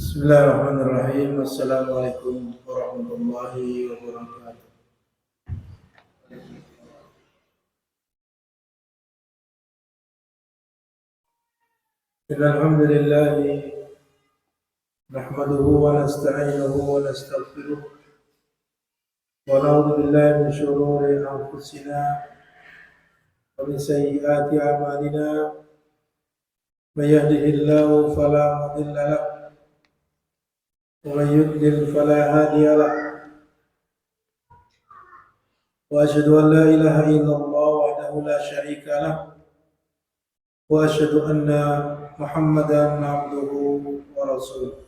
Bismillahirrahmanirrahim. Assalamualaikum warahmatullahi wabarakatuh. Alhamdulillah nahmaduhu wa nasta'inuhu wa nastaghfiruh wa na'udzu billahi min shururi anfusina wa min sayyiati a'malina. May yahdihillahu fala mudilla lahu wa may yudlil fala hadiya lahu. Wa asyhadu an la ilaha illallah wahdahu la syarika lahu wa asyhadu anna Muhammadan abduhu wa rasuluh.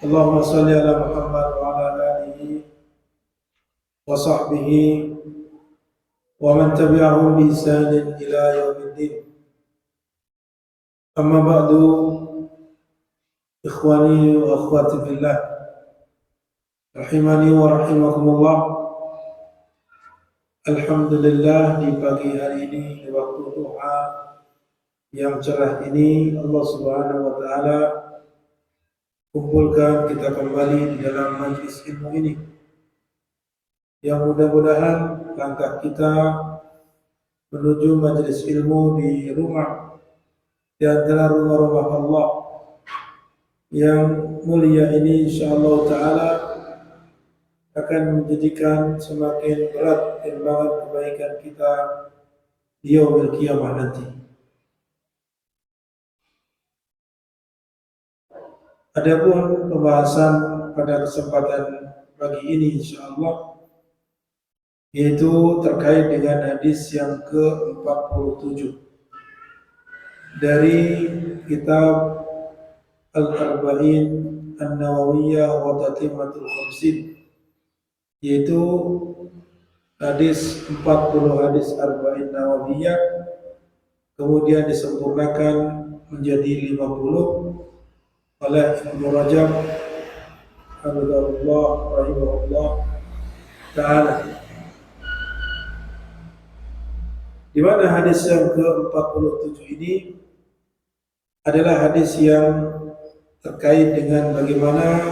Allahumma salli ala Muhammad wa ala alihi wa sahbihi wa man tabi'ahum bi ihsanin ila yaumiddin. Amma ba'du, ikhwani wa akhwati fillah, rahimani wa rahimakumullah. Alhamdulillah, di pagi hari ini, di waktu duha yang cerah ini, Allah Subhanahu wa taala kumpulkan kita kembali di dalam majlis ilmu ini, yang mudah-mudahan langkah kita menuju majlis ilmu di rumah di antara rumah-rumah Allah yang mulia ini insyaallah taala akan menjadikan semakin berat timbangan kebaikan kita di yaumil qiyamah nanti. Adapun pembahasan pada kesempatan pagi ini insyaallah yaitu terkait dengan hadis yang ke-47 dari kitab Al-Arba'in An-Nawawiyah wa Tatimmatul Khamsin, yaitu hadis 40 hadis Arba'in Nawawiyah kemudian disempurnakan menjadi 50 oleh Ibnu Rajab hafizahullah rahimahullah ta'ala, di mana hadis yang ke-47 ini adalah hadis yang terkait dengan bagaimana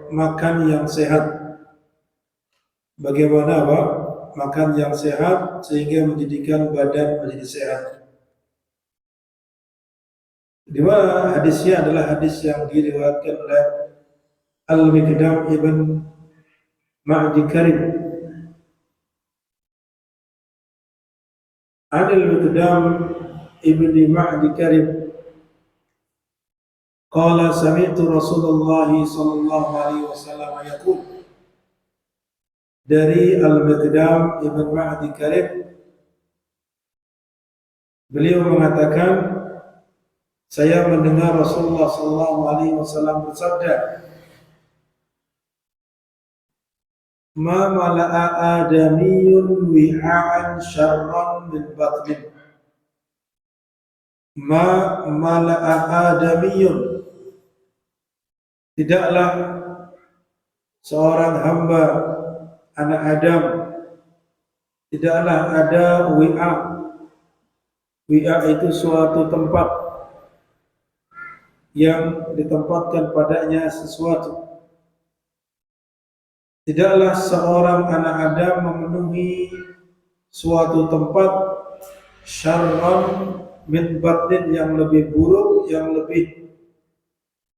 makan yang sehat, bagaimana makan yang sehat sehingga menjadikan badan menjadi sehat. Di mana hadisnya adalah hadis yang diriwayatkan oleh Al-Miqdam ibn Ma'di Karib. Al-Miqdam ibn Ma'di Karib qala sami'tu Rasulullah sallallahu alaihi wasallam yaqul. Dari Al-Miqdam ibn Ma'di Karib, beliau mengatakan, saya mendengar Rasulullah sallallahu alaihi wasallam bersabda, ma mala'a adamiyun wi'a'an syarran min batnin. Ma mala'a adamiyun, tidaklah seorang hamba anak Adam, tidaklah ada wi'a. Wi'a itu suatu tempat yang ditempatkan padanya sesuatu. Tidaklah seorang anak Adam memenuhi suatu tempat syarran min batnin, yang lebih buruk, yang lebih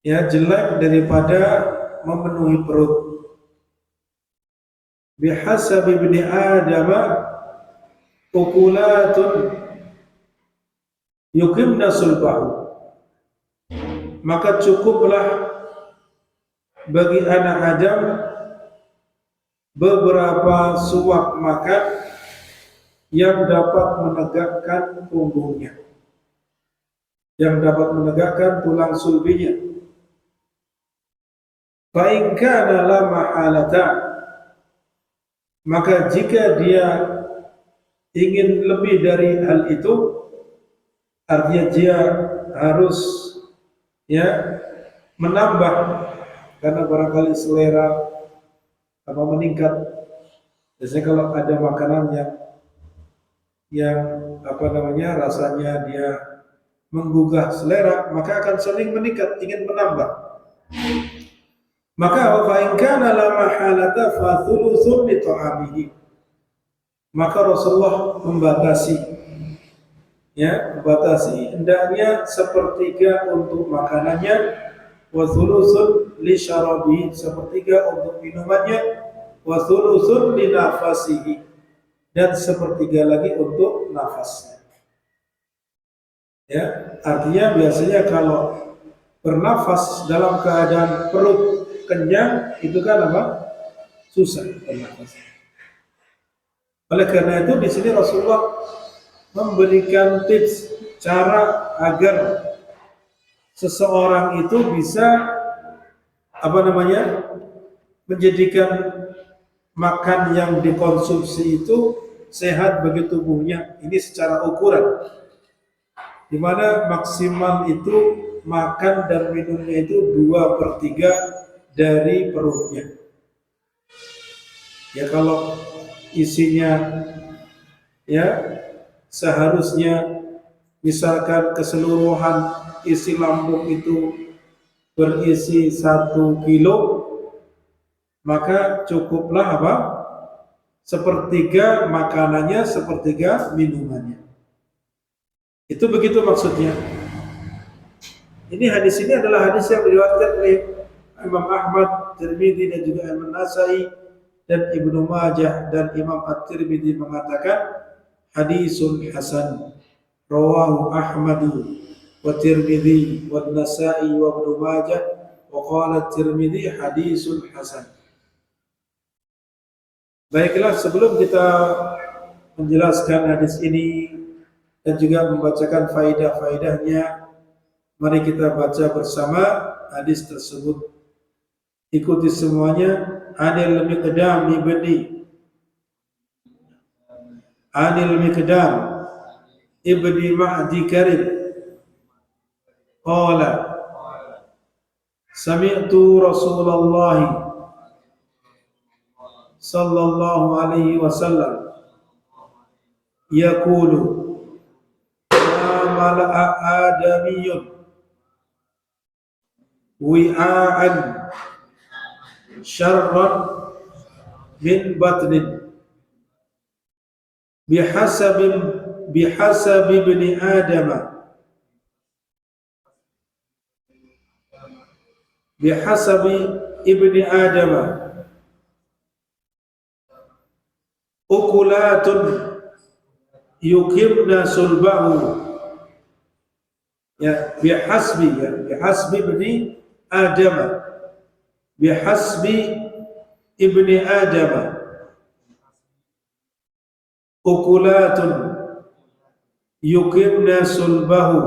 jelek daripada memenuhi perut. Bihasabi ibni Adama ukulatun yuqimna sulbahu, maka cukuplah bagi anak Adam beberapa suap makan yang dapat menegakkan punggungnya, yang dapat menegakkan tulang sulbinya. Fa in kana la mahalata, maka jika dia ingin lebih dari hal itu, artinya dia harus menambah karena barangkali selera meningkat. Biasanya kalau ada makanan yang yang rasanya dia menggugah selera, maka akan sering meningkat, ingin menambah. Maka fa in kana la mahalata fa thuluthun li ta'amihi. Maka Rasulullah membatasi hendaknya sepertiga untuk makanannya, wa thuluthun li syarabihi, sepertiga untuk minumannya, wa thuluthun li nafasihi, dan sepertiga lagi untuk nafasnya. Ya, artinya biasanya kalau bernafas dalam keadaan perut kenyang itu kan susah bernafas. Oleh karena itu di sini Rasulullah memberikan tips cara agar seseorang itu bisa menjadikan makan yang dikonsumsi itu sehat bagi tubuhnya. Ini secara ukuran, di mana maksimal itu makan dan minumnya itu 2/3 dari perutnya. Ya, kalau isinya seharusnya misalkan keseluruhan isi lambung itu berisi 1 kilo, maka cukuplah sepertiga makanannya, sepertiga minumannya. Itu begitu maksudnya. Ini hadis ini adalah hadis yang diriwayatkan oleh Imam Ahmad, Tirmidzi, dan juga Imam Nasai dan Ibnu Majah, dan Imam At-Tirmidzi mengatakan hadisun hasan, rawahu Ahmadu wa Tirmidzi wa Nasai wa Ibnu Majah, wa qala Tirmidzi hadisun hasan. Baiklah, sebelum kita menjelaskan hadis ini dan juga membacakan faidah-faidahnya, mari kita baca bersama hadis tersebut. Ikuti semuanya. Anil Miqdam ibni Ma'di Karib qala sami'tu Rasulullah sallallahu alaihi wasallam yaqulu ma mala'a adamiyyun wi'a'an syarran min batnin bihasabi ibni adama ukulatun yukimna sulbahu, bihasbi ibni adama ukulatun yukimna sulbahu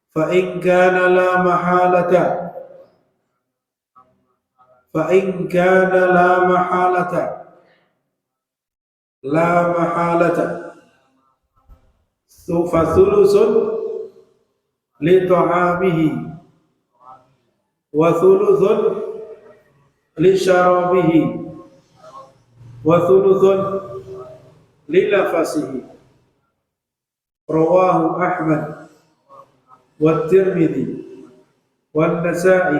fa in kana la mahalata fa thulusun li ta'amihi wa thuluthun li syarabihi wa thuluthun li nafasihi. Rawahu Ahmad wa Tirmidzi wa Nasai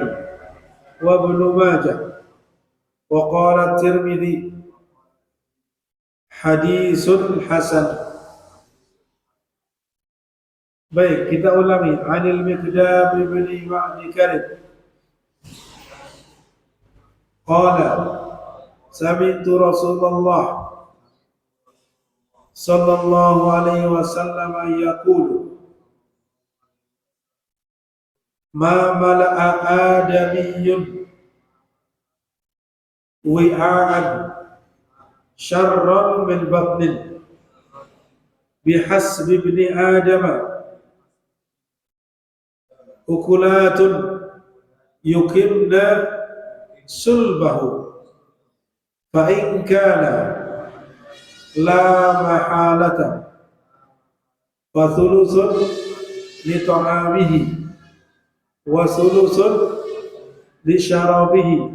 wa Ibnu Majah, wa qala Tirmidzi hadisun hasan. Baik, kita ulangi. Anil Miqdam ibni Ma'di Karib qala sami'tu Rasulullah sallallahu alaihi wasallam yaqulu ma mala'a adamiyyun wi'a'an syarran min batnin bihasbi ibni adama ukulatun yukimna sulbahu fa in kana la mahalata fa thuluthun li ta'amihi wa thuluthun li syarabihi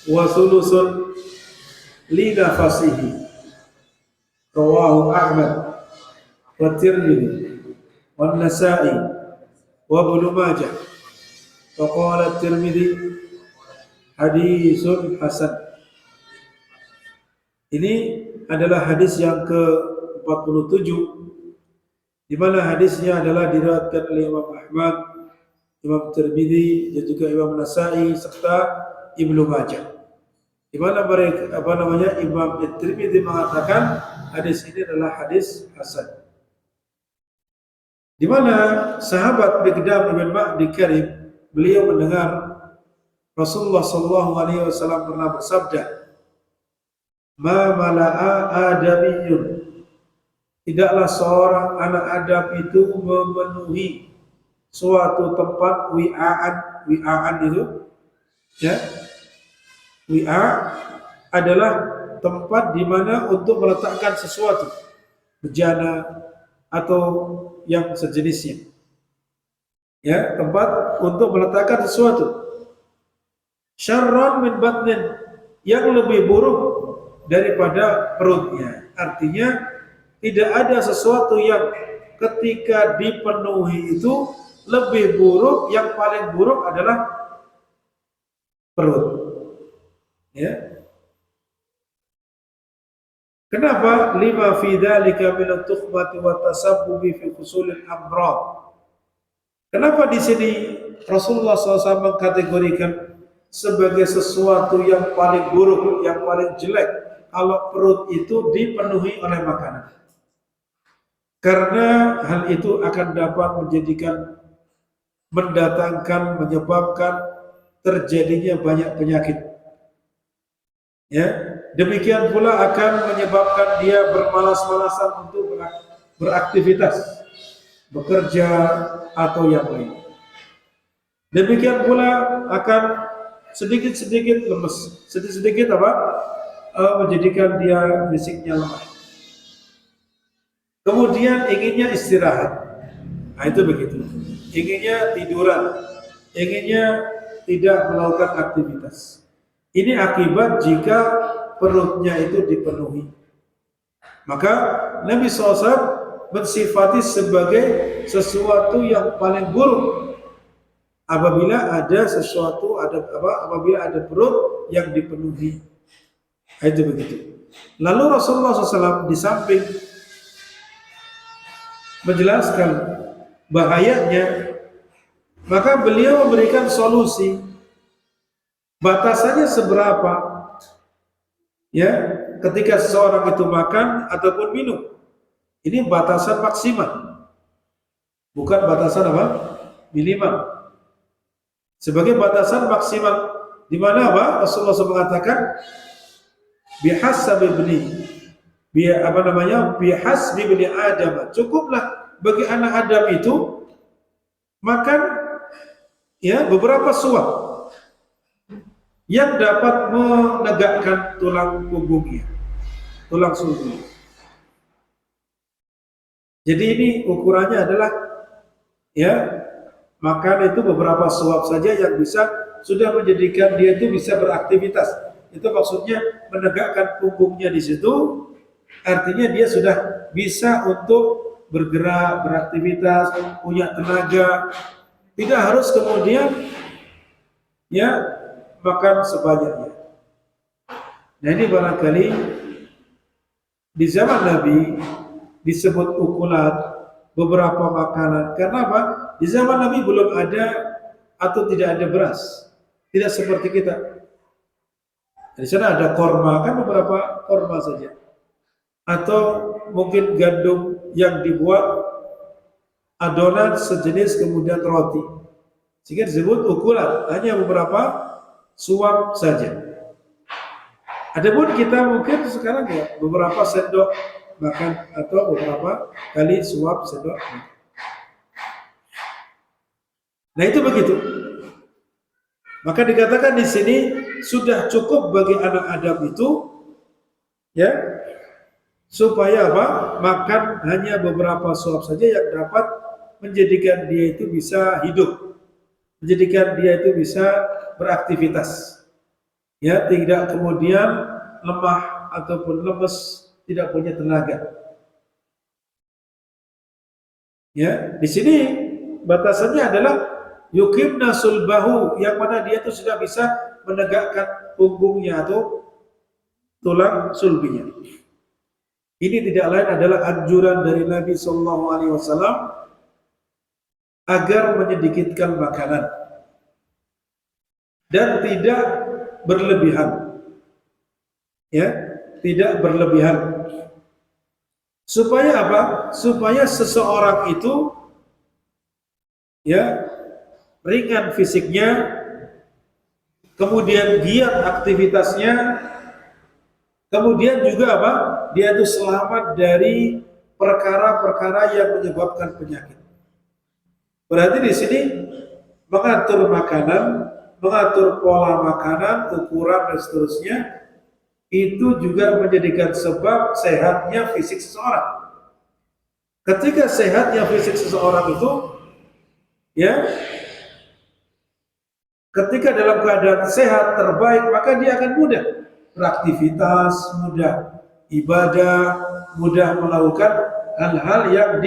wa thuluthun li nafasihi. rawahu Ahmad wa Tirmidzi wa Nasa'i wa Ibnu Majah. Wa qala Tirmidzi hadisun hasan. Ini adalah hadis yang ke-47 di mana hadisnya adalah diriwayatkan oleh Imam Ahmad, Imam Tirmidzi dan juga Imam Nasa'i serta Ibnu Majah. Di mana mereka Imam Tirmidzi mengatakan hadis ini adalah hadis hasan. Di mana sahabat Miqdam bin Ma'di Karib, beliau mendengar Rasulullah sallallahu alaihi wasallam pernah bersabda, "Ma mala'a adamiyyun." Tidaklah seorang anak Adam itu memenuhi suatu tempat wi'aan itu, ya. Wi'a adalah tempat di mana untuk meletakkan sesuatu, bejana atau yang sejenisnya. Ya, tempat untuk meletakkan sesuatu. Syarran min batnin, yang lebih buruk daripada perutnya. Artinya tidak ada sesuatu yang ketika dipenuhi itu lebih buruk, yang paling buruk adalah perut. Ya. Kenapa? Lima fi dzalika min at-tukhmati wa tasabbubi fi husulil amrad. Kenapa di sini Rasulullah SAW mengkategorikan sebagai sesuatu yang paling buruk, yang paling jelek kalau perut itu dipenuhi oleh makanan? Karena hal itu akan dapat menyebabkan terjadinya banyak penyakit. Ya, demikian pula akan menyebabkan dia bermalas-malasan untuk beraktivitas, bekerja atau yang lain. Demikian pula akan sedikit-sedikit lemes, sedikit-sedikit menjadikan dia fisiknya lemah. Kemudian inginnya istirahat. Nah, itu begitu. Inginnya tiduran, inginnya tidak melakukan aktivitas. Ini akibat jika perutnya itu dipenuhi. Maka Nabi SAW mensifati sebagai sesuatu yang paling buruk apabila ada apabila ada perut yang dipenuhi. Itu begitu. Lalu Rasulullah SAW di samping menjelaskan bahayanya, maka beliau memberikan solusi. Batasannya seberapa? Ya, ketika seseorang itu makan ataupun minum, ini batasan maksimal, bukan batasan minimal. Sebagai batasan maksimal, di mana Rasulullah SAW mengatakan bihasbi bni Adam, cukuplah bagi anak Adam itu makan ya beberapa suap yang dapat menegakkan tulang punggungnya, tulang sulbinya. Jadi ini ukurannya adalah ya makan itu beberapa suap saja yang sudah menjadikan dia itu bisa beraktivitas. Itu maksudnya menegakkan punggungnya di situ. Artinya dia sudah bisa untuk bergerak, beraktivitas, punya tenaga. Tidak harus kemudian ya makan sebanyaknya. Nah, ini barangkali di zaman Nabi disebut ukulat beberapa makanan. Karena apa? Di zaman Nabi belum ada atau tidak ada beras. Tidak seperti kita. Di sana ada korma, kan beberapa korma saja. Atau mungkin gandum yang dibuat adonan sejenis kemudian roti. Sehingga disebut ukulat, hanya beberapa suap saja. Adapun kita mungkin sekarang ya beberapa sendok makan atau beberapa kali suap sendok. Nah, itu begitu. Maka dikatakan di sini sudah cukup bagi anak Adam itu ya supaya makan hanya beberapa suap saja yang dapat menjadikan dia itu bisa hidup, menjadikan dia itu bisa beraktivitas. Ya, tidak kemudian lemah ataupun lemes tidak punya tenaga. Ya, di sini batasannya adalah yuqimna sulbahu, yang mana dia itu sudah bisa menegakkan punggungnya atau tulang sulbinya. Ini tidak lain adalah anjuran dari Nabi Shallallahu Alaihi Wasallam agar menyedikitkan makanan dan tidak berlebihan, ya, tidak berlebihan. Supaya apa? Supaya seseorang itu, ya, ringan fisiknya, kemudian giat aktivitasnya, kemudian juga apa? Dia itu selamat dari perkara-perkara yang menyebabkan penyakit. Berarti di sini mengatur makanan, mengatur pola makanan, ukuran dan seterusnya, itu juga menjadikan sebab sehatnya fisik seseorang. Ketika sehatnya fisik seseorang itu, ya, ketika dalam keadaan sehat terbaik, maka dia akan mudah beraktivitas, mudah ibadah, mudah melakukan hal-hal yang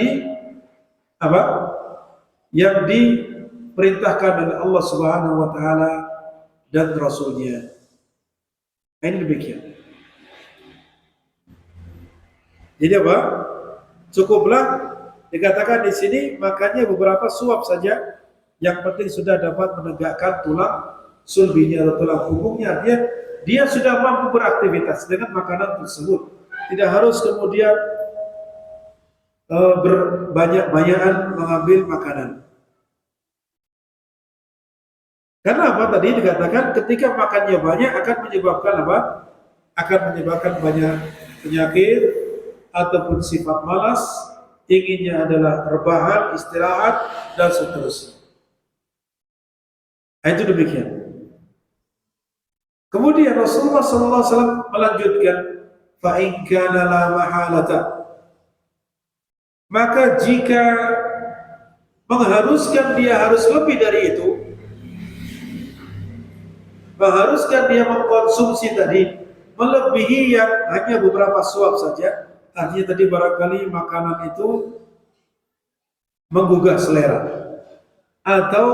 yang diperintahkan oleh Allah Subhanahu wa taala dan Rasulnya. Ini demikian. Jadi apa? Cukuplah dikatakan di sini makannya beberapa suap saja. Yang penting sudah dapat menegakkan tulang sulbinya atau tulang punggungnya. Dia sudah mampu beraktivitas dengan makanan tersebut. Tidak harus kemudian berbanyak-banyakan mengambil makanan. Karena apa? Tadi dikatakan ketika makannya banyak akan menyebabkan apa? Akan menyebabkan banyak penyakit ataupun sifat malas, inginnya adalah rebahan, istirahat dan seterusnya. Itu demikian. Kemudian Rasulullah SAW melanjutkan, fa in kana la mahalata, maka jika mengharuskan dia harus lebih dari itu, mengharuskan dia mengkonsumsi tadi melebihi yang hanya beberapa suap saja, artinya tadi barangkali makanan itu menggugah selera, atau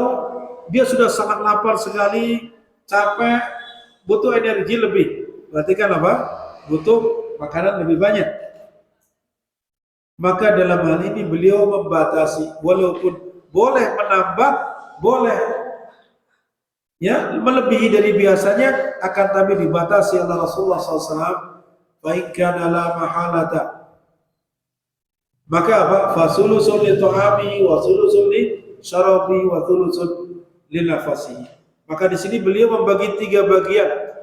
dia sudah sangat lapar sekali, capek, butuh energi lebih, berarti kan apa? Butuh makanan lebih banyak. Maka dalam hal ini beliau membatasi, walaupun boleh menambah, boleh, ya, melebihi dari biasanya, akan tapi dibatasi oleh Rasulullah SAW. Baikkan ala mahalata, maka apa? Fasulusun li tu'ami wa sulusun li syarabi wa sulusun li nafasi. Maka di sini beliau membagi 3 bagian,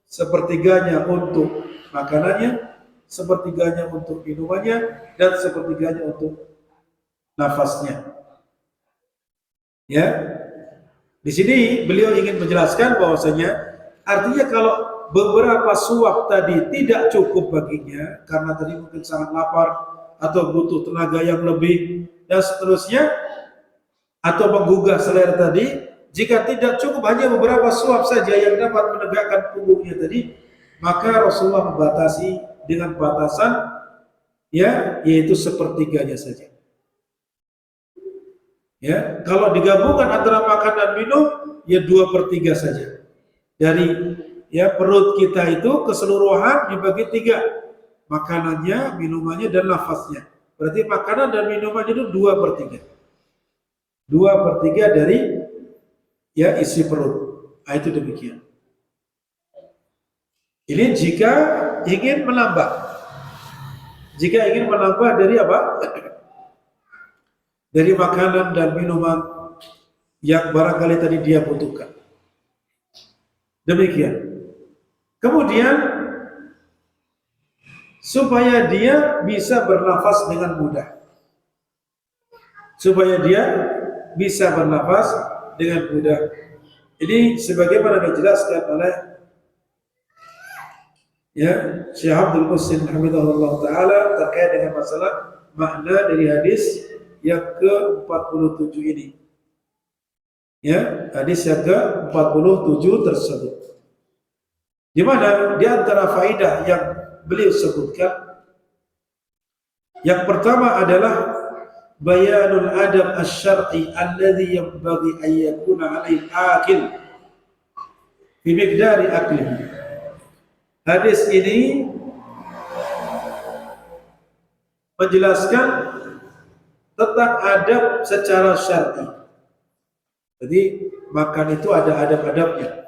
sepertiganya untuk makanannya, sepertiganya untuk minumannya, dan sepertiganya untuk nafasnya. Ya, di sini beliau ingin menjelaskan bahwasanya artinya kalau beberapa suap tadi tidak cukup baginya karena tadi mungkin sangat lapar atau butuh tenaga yang lebih dan seterusnya, atau menggugah selera tadi, jika tidak cukup hanya beberapa suap saja yang dapat menegakkan punggungnya tadi, maka Rasulullah membatasi dengan batasan, ya, yaitu sepertiganya saja. Ya, kalau digabungkan antara makan dan minum, ya 2/3 saja dari, ya, perut kita itu keseluruhan dibagi 3, makanannya, minumannya, dan nafasnya. Berarti makanan dan minumannya itu 2/3. 2/3 dari, ya, isi perut. Nah, itu demikian. Ini jika ingin menambah. Jika ingin menambah dari apa? Dari makanan dan minuman yang barangkali tadi dia butuhkan. Demikian. Kemudian supaya dia bisa bernafas dengan mudah. Supaya dia bisa bernafas dengan mudah. Ini sebagaimana dijelaskan oleh, ya, Syekh Abdul Muhsin Hamidahullah Ta'ala terkait dengan masalah makna dari hadis yang ke-47 ini. Ya, hadis yang ke-47 tersebut. Di mana di antara faidah yang beliau sebutkan, Yang pertama adalah bayanul adab asy-syar'i alladhi yanbaghi an yakuna 'alaihi akil fi miqdari aklihi. Hadis ini menjelaskan tentang adab secara syar'i. Jadi makan itu ada adab-adabnya.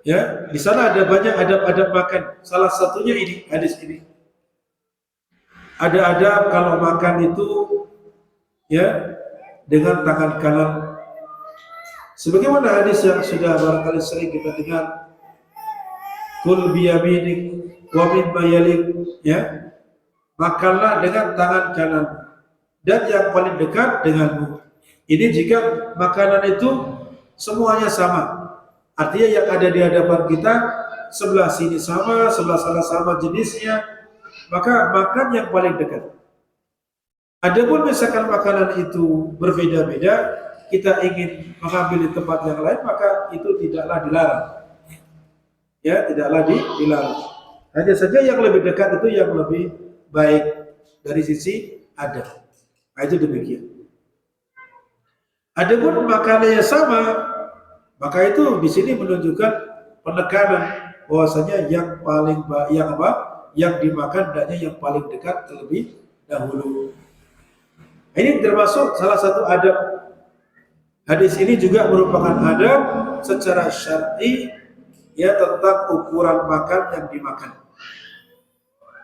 Ya, di sana ada banyak adab-adab makan. Salah satunya ini, hadis ini. Ada adab kalau makan itu ya dengan tangan kanan. Sebagaimana hadis yang sudah barangkali sering kita dengar, kul biyaminik wa mimma yalik, ya. Makanlah dengan tangan kanan dan yang paling dekat denganmu. Ini jika makanan itu semuanya sama. Artinya yang ada di hadapan kita sebelah sini sama, sebelah sana sama jenisnya, maka makan yang paling dekat. Adapun misalkan makanan itu berbeda-beda, kita ingin mengambil di tempat yang lain, maka itu tidaklah dilarang. Ya, tidaklah dilarang. Hanya saja yang lebih dekat itu yang lebih baik dari sisi adab. Nah, itu demikian. Adapun makanannya sama, maka itu di sini menunjukkan penekanan bahwasanya yang paling yang dimakan hendaknya yang paling dekat terlebih dahulu. Ini termasuk salah satu adab. Hadis ini juga merupakan adab secara syar'i ya tentang ukuran makan yang dimakan.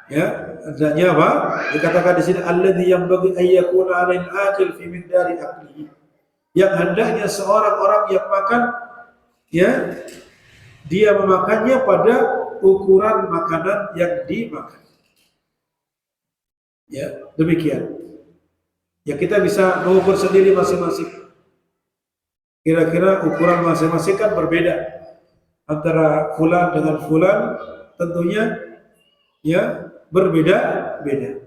Ya, hendaknya apa? Dikatakan di sini alladzi yanbaghi an yakuna 'alail akil fi miqdari aqlihi. Yang hendaknya seorang orang yang makan ya dia memakannya pada ukuran makanan yang dimakan. Ya, demikian. Ya kita bisa mengukur sendiri masing-masing. Kira-kira ukuran masing-masing kan berbeda antara fulan dengan fulan, tentunya ya berbeda-beda.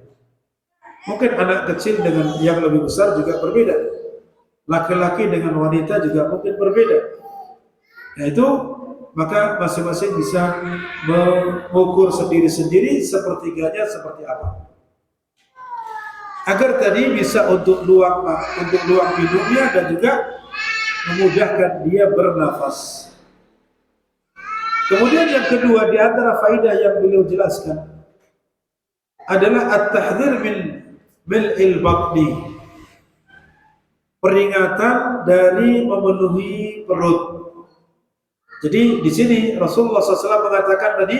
Mungkin anak kecil dengan yang lebih besar juga berbeda. Laki-laki dengan wanita juga mungkin berbeda. Nah itu maka masing-masing bisa mengukur sendiri-sendiri sepertiganya seperti apa. Agar tadi bisa untuk luang minumnya dan juga memudahkan dia bernafas. Kemudian yang kedua di antara faedah yang beliau jelaskan adalah at-tahdhir min mil'il batni. Peringatan dari memenuhi perut. Jadi di sini Rasulullah SAW mengatakan tadi,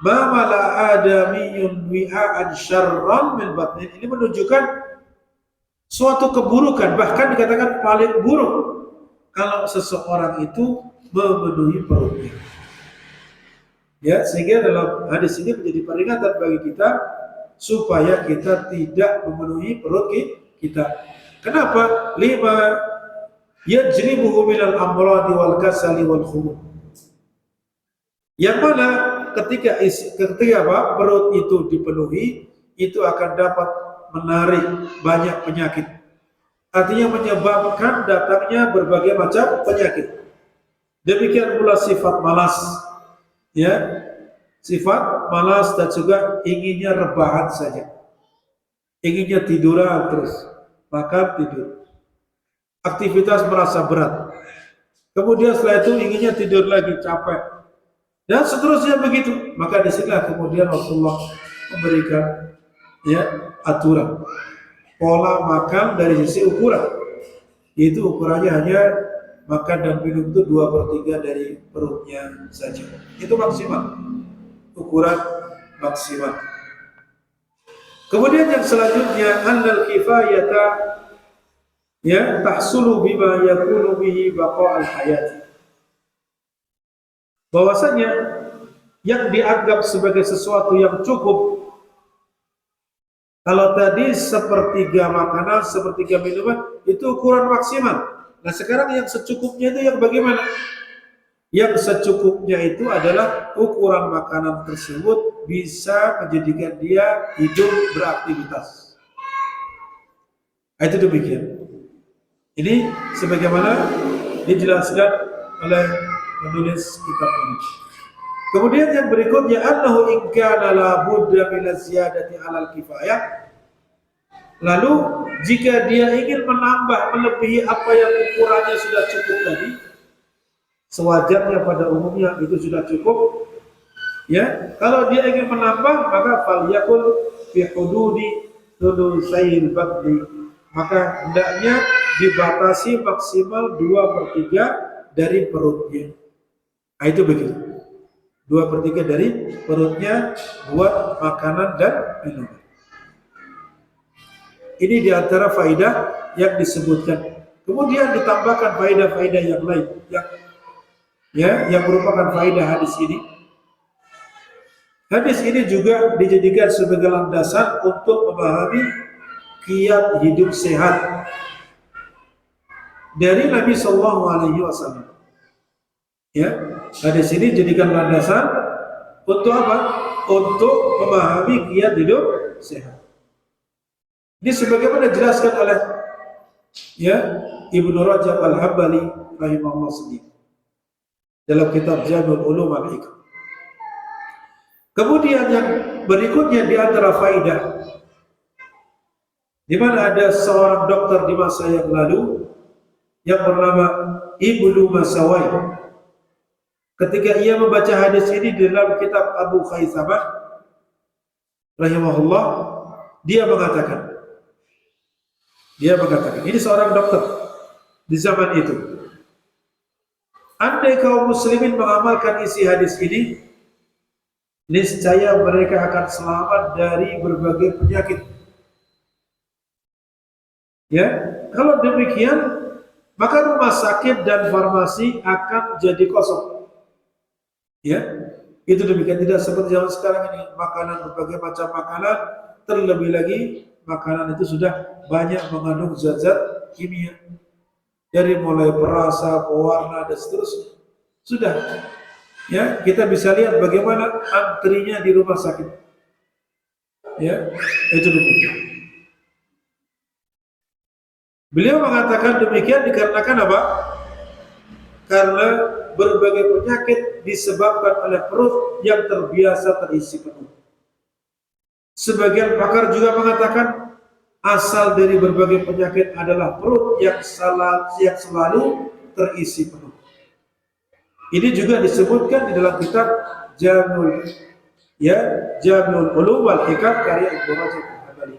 "Ma mala adamiyun wi'an syarran min batni." Ini menunjukkan suatu keburukan, bahkan dikatakan paling buruk kalau seseorang itu memenuhi perutnya. Ya, sehingga dalam hadis ini menjadi peringatan bagi kita supaya kita tidak memenuhi perut kita. Kenapa? Lima yajribuhu minal amradi wal kasali wal khumul. Yang mana ketika perut itu dipenuhi, itu akan dapat menarik banyak penyakit. Artinya menyebabkan datangnya berbagai macam penyakit. Demikian pula sifat malas. Ya, sifat malas dan juga inginnya rebahan saja. Inginnya tiduran terus. Makan tidur. Aktivitas merasa berat. Kemudian setelah itu inginnya tidur lagi, capek. Dan seterusnya begitu. Maka disinilah kemudian Rasulullah memberikan ya aturan pola makan dari sisi ukuran. Yaitu ukurannya hanya makan dan minum itu 2/3 dari perutnya saja. Itu maksimal. Ukuran maksimal. Kemudian yang selanjutnya annal kifayata ya tahsulu bima yakunu bihi baqa'al hayati. Bahwasanya yang dianggap sebagai sesuatu yang cukup, kalau tadi sepertiga makanan, sepertiga minuman itu ukuran maksimal. Nah sekarang yang secukupnya itu yang bagaimana? Yang secukupnya itu adalah ukuran makanan tersebut bisa menjadikan dia hidup beraktivitas. Itu demikian. Ini sebagaimana dijelaskan oleh penulis kitab ini. Kemudian yang berikutnya annahu in kana la budda min ziyadati 'alal kifayah. Lalu jika dia ingin menambah melebihi apa yang ukurannya sudah cukup tadi, sewajarnya pada umumnya itu sudah cukup. Ya, kalau dia ingin menambah maka falyakul fi hududi thulutsayil badli, maka hendaknya dibatasi maksimal 2/3 dari perutnya. Nah, itu begitu. 2/3 dari perutnya buat makanan dan minuman. Ini diantara faidah yang disebutkan. Kemudian ditambahkan faidah-faidah yang lain yang merupakan faidah hadis ini. Hadis ini juga dijadikan sebagai landasan untuk memahami kiat hidup sehat dari Nabi Shallallahu Alaihi Wasallam. Ya, hadis ini dijadikan landasan untuk apa? Untuk memahami kiat hidup sehat. Ini sebagaimana dijelaskan oleh Ibnu Rajab Al-Hambali rahimahullah sendiri dalam kitab Jami'ul Ulum Al-Hikam. Kemudian yang berikutnya di antara faidah, di mana ada seorang dokter di masa yang lalu yang bernama Ibnu Masawai. Ketika ia membaca hadis ini di dalam kitab Abu Khaisamah rahimahullah, dia mengatakan, ini seorang dokter di zaman itu, andai kaum muslimin mengamalkan isi hadis ini, niscaya mereka akan selamat dari berbagai penyakit. Ya, kalau demikian, maka rumah sakit dan farmasi akan jadi kosong. Ya, itu demikian, tidak seperti zaman sekarang ini, makanan berbagai macam makanan, terlebih lagi makanan itu sudah banyak mengandung zat-zat kimia, dari mulai perasa, pewarna dan seterusnya. Sudah, ya, kita bisa lihat bagaimana antrinya di rumah sakit. Ya, itu demikian. Beliau mengatakan demikian dikarenakan apa? Karena berbagai penyakit disebabkan oleh perut yang terbiasa terisi penuh. Sebagian pakar juga mengatakan asal dari berbagai penyakit adalah perut yang selalu terisi penuh. Ini juga disebutkan di dalam kitab Jami'ul Ulum wal Hikam karya Ibnu Rajab Al-Hambali.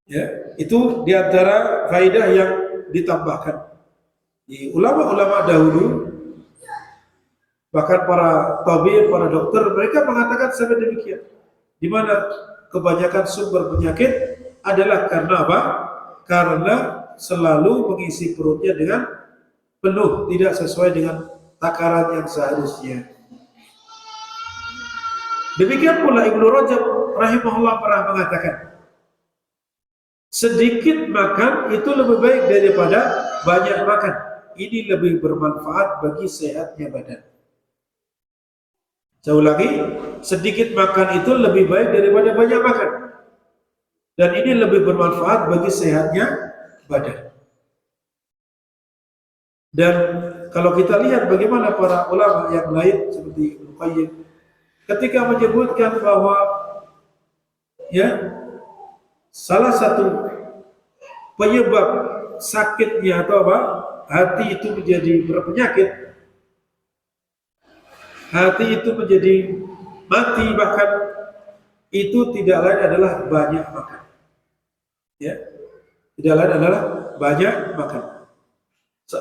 Ya, itu diantara faidah yang ditambahkan. Di ulama-ulama dahulu, bahkan para tabib, para dokter, mereka mengatakan sampai demikian. Di mana kebanyakan sumber penyakit adalah karena apa? Karena selalu mengisi perutnya dengan penuh, tidak sesuai dengan takaran yang seharusnya. Demikian pula Ibnu Rajab rahimahullah pernah mengatakan, sedikit makan itu lebih baik daripada banyak makan. Ini lebih bermanfaat bagi sehatnya badan. Saya ulangi, sedikit makan itu lebih baik daripada banyak makan. Dan ini lebih bermanfaat bagi sehatnya badan. Dan kalau kita lihat bagaimana para ulama yang lain seperti Ibnu Qayyim ketika menyebutkan bahwa salah satu penyebab sakitnya atau apa? Hati itu menjadi berpenyakit, hati itu menjadi mati, bahkan itu tidak lain adalah banyak makan. Ya, tidak lain adalah banyak makan.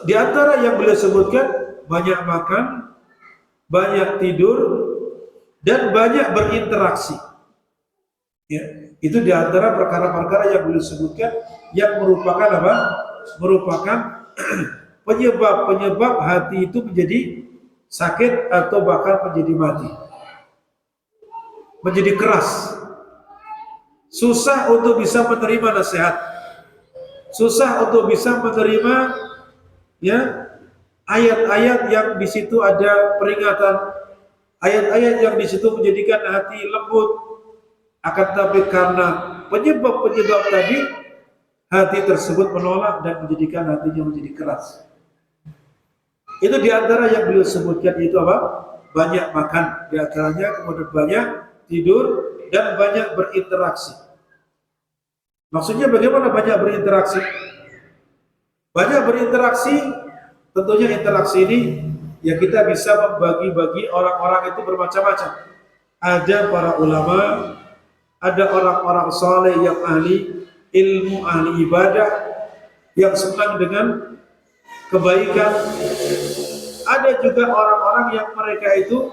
Di antara yang beliau sebutkan, banyak makan, banyak tidur, dan banyak berinteraksi. Ya, itu di antara perkara-perkara yang beliau sebutkan yang merupakan apa? Merupakan penyebab hati itu menjadi sakit atau bahkan menjadi mati, menjadi keras, susah untuk bisa menerima nasihat, susah untuk bisa menerima ayat-ayat yang di situ ada peringatan, ayat-ayat yang di situ menjadikan hati lembut. Akan tetapi karena penyebab-penyebab tadi, hati tersebut menolak dan menjadikan hatinya menjadi keras. Itu diantara yang beliau sebutkan itu apa? Banyak makan, diantaranya kemudian banyak tidur dan banyak berinteraksi. Maksudnya bagaimana banyak berinteraksi? Banyak berinteraksi, tentunya interaksi ini ya kita bisa membagi-bagi orang-orang itu bermacam-macam. Ada para ulama, ada orang-orang saleh yang ahli ilmu, ahli ibadah, yang senang dengan kebaikan. Ada juga orang-orang yang mereka itu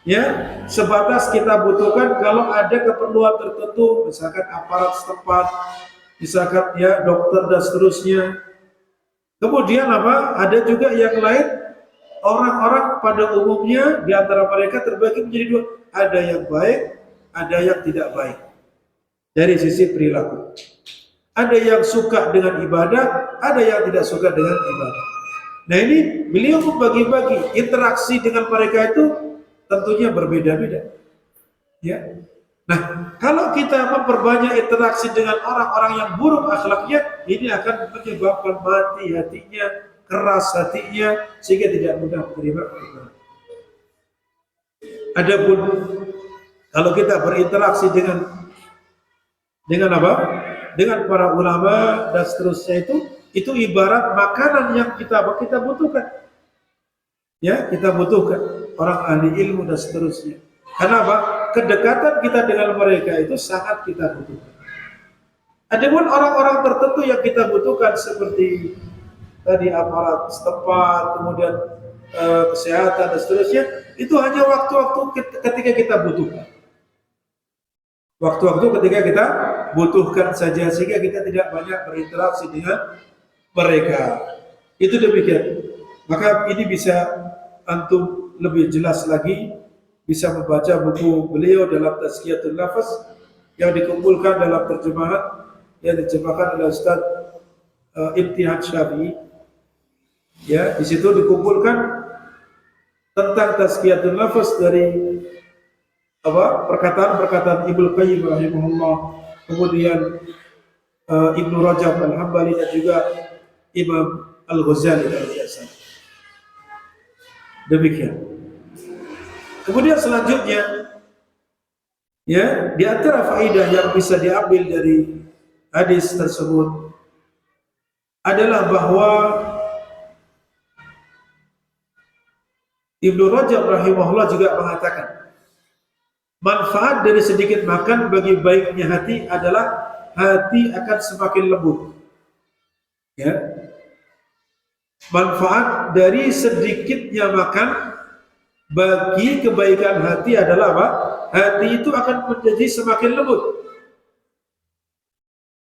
ya sebatas kita butuhkan kalau ada keperluan tertentu, misalkan aparat setempat, misalkan ya dokter dan seterusnya. Kemudian apa? Ada juga yang lain, orang-orang pada umumnya di antara mereka terbagi menjadi dua. Ada yang baik, ada yang tidak baik dari sisi perilaku. Ada yang suka dengan ibadah, ada yang tidak suka dengan ibadah. Nah ini beliau membagi-bagi interaksi dengan mereka itu tentunya berbeda-beda. Ya. Nah, kalau kita memperbanyak interaksi dengan orang-orang yang buruk akhlaknya, ini akan menyebabkan mati hatinya, keras hatinya, sehingga tidak mudah menerima kebenaran. Adapun kalau kita berinteraksi dengan apa? Dengan para ulama dan seterusnya itu ibarat makanan yang kita butuhkan. Ya, kita butuhkan orang ahli ilmu dan seterusnya. Kenapa? Kedekatan kita dengan mereka itu sangat kita butuhkan. Adapun orang-orang tertentu yang kita butuhkan seperti tadi aparat setempat, kemudian kesehatan dan seterusnya, itu hanya waktu-waktu ketika kita butuhkan. Waktu-waktu ketika kita butuhkan saja, sehingga kita tidak banyak berinteraksi dengan mereka. Itu demikian. Maka ini bisa antum lebih jelas lagi, bisa membaca buku beliau dalam Tazkiyatul Nafas yang dikumpulkan dalam terjemahan yang diterjemahkan oleh Ustaz Ibtihad Syafi'i. Ya, di situ dikumpulkan tentang Tazkiyatul Nafas dari perkataan Ibnu Qayyim rahimahullah, kemudian Ibnu Rajab Al-Hambali dan juga Imam Al-Ghazali dan biasa. Demikian. Kemudian selanjutnya, ya, di antara faedah yang bisa diambil dari hadis tersebut adalah bahwa Ibnu Rajab rahimahullah juga mengatakan manfaat dari sedikit makan bagi baiknya hati adalah hati akan semakin lembut. Ya. Manfaat dari sedikitnya makan bagi kebaikan hati adalah apa? Hati itu akan menjadi semakin lembut.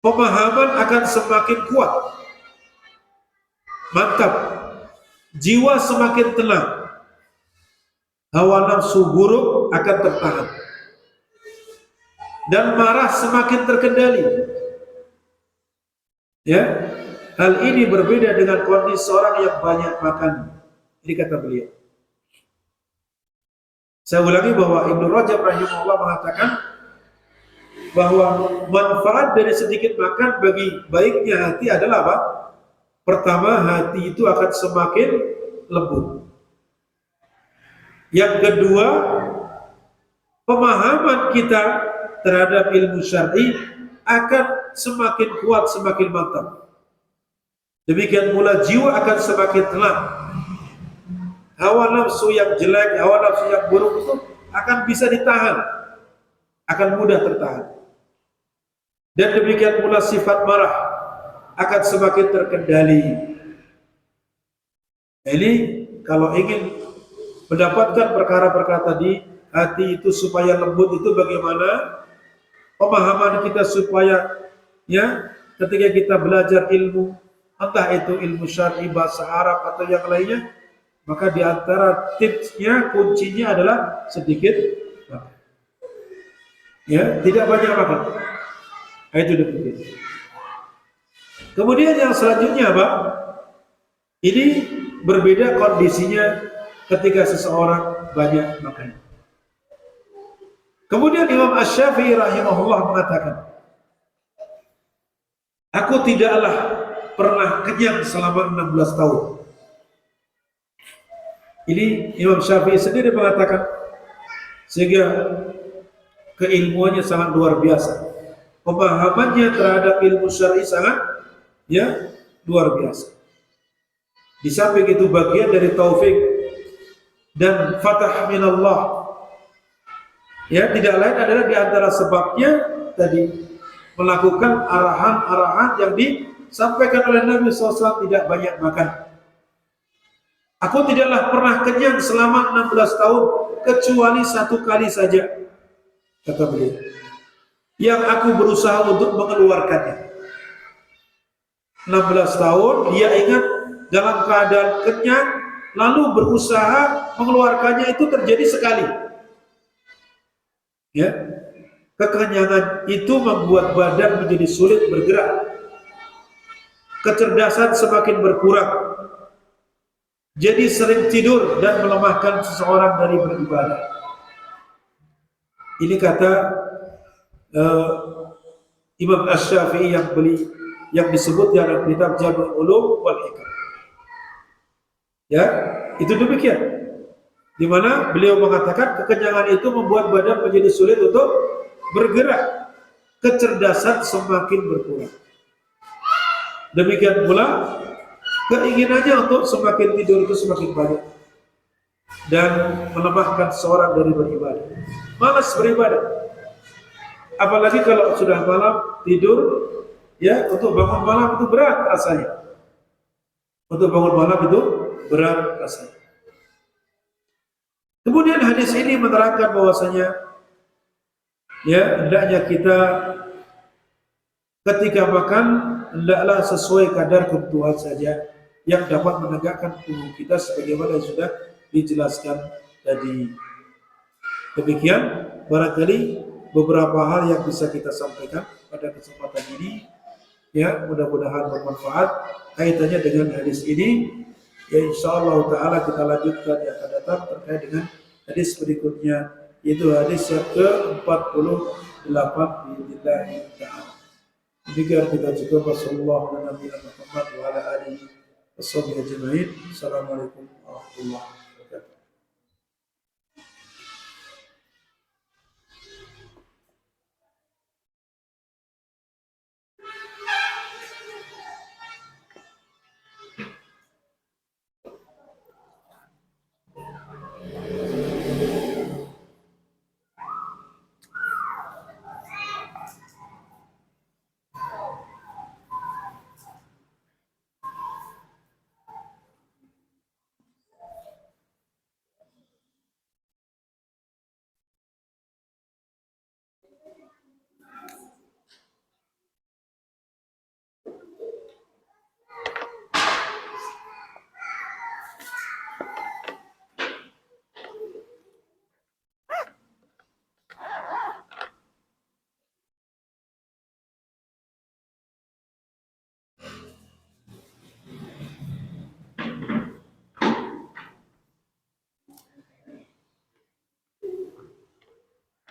Pemahaman akan semakin kuat. Mantap. Jiwa semakin tenang. Hawa nafsu buruk akan tertahan. Dan marah semakin terkendali. Ya, hal ini berbeda dengan kondisi seorang yang banyak makan. Ini kata beliau. Saya ulangi bahwa Ibnu Rajab rahimahullah mengatakan bahwa manfaat dari sedikit makan bagi baiknya hati adalah apa? Pertama, hati itu akan semakin lembut. Yang kedua, pemahaman kita terhadap ilmu syar'i akan semakin kuat, semakin mantap. Demikian pula jiwa akan semakin tenang. Hawa nafsu yang jelek, hawa nafsu yang buruk itu akan bisa ditahan, akan mudah tertahan. Dan demikian pula sifat marah akan semakin terkendali. Jadi kalau ingin mendapatkan perkara-perkara tadi, hati itu supaya lembut itu bagaimana? Pemahaman kita supaya ya ketika kita belajar ilmu, entah itu ilmu syar'i, bahasa Arab atau yang lainnya, maka di antara tipsnya, kuncinya adalah sedikit makan. Ya, tidak banyak makan. Itu demikian. Kemudian yang selanjutnya apa? Ini berbeda kondisinya ketika seseorang banyak makan. Kemudian Imam Asy-Syafi'i rahimahullah mengatakan, aku tidaklah pernah kenyang selama 16 tahun. Ini Imam Syafi'i sendiri mengatakan, sehingga keilmuannya sangat luar biasa, pemahamannya terhadap ilmu syar'i sangat luar biasa. Di samping itu bagian dari taufik dan fatah minallah, tidak lain adalah di antara sebabnya tadi melakukan arahan-arahan yang disampaikan oleh Nabi SAW, tidak banyak makan. Aku tidaklah pernah kenyang selama 16 tahun kecuali 1 kali saja, kata beliau, yang aku berusaha untuk mengeluarkannya. 16 tahun dia ingat dalam keadaan kenyang, lalu berusaha mengeluarkannya, itu terjadi sekali. Kekenyangan itu membuat badan menjadi sulit bergerak, kecerdasan semakin berkurang, jadi sering tidur dan melemahkan seseorang dari beribadah. Ini kata Imam Asy-Syafi'i yang disebut dalam kitab Jami'ul Ulum wal Hikam. Itu demikian. Di mana beliau mengatakan kekenyangan itu membuat badan menjadi sulit untuk bergerak, kecerdasan semakin berkurang. Demikian pula keinginannya untuk semakin tidur itu semakin banyak dan melemahkan seorang dari beribadah. Malas beribadah. Apalagi kalau sudah malam tidur, untuk bangun malam itu berat rasanya. Untuk bangun malam itu berat rasanya. Kemudian hadis ini menerangkan bahwasanya hendaknya kita ketika makan hendaklah sesuai kadar kebutuhan saja yang dapat menegakkan tubuh kita sebagaimana yang sudah dijelaskan tadi. Demikian barangkali beberapa hal yang bisa kita sampaikan pada kesempatan ini, mudah-mudahan bermanfaat kaitannya dengan hadis ini. Insyaallah taala kita lanjutkan yang akan datang terkait dengan hadis berikutnya, yaitu hadis yang ke-48 biidznillah taala. Demikian kita cukup. Wassallallahu ala nabiyina Muhammad wa ala alihi washabbihi ajma'in. Assalamualaikum warahmatullahi wabarakatuh.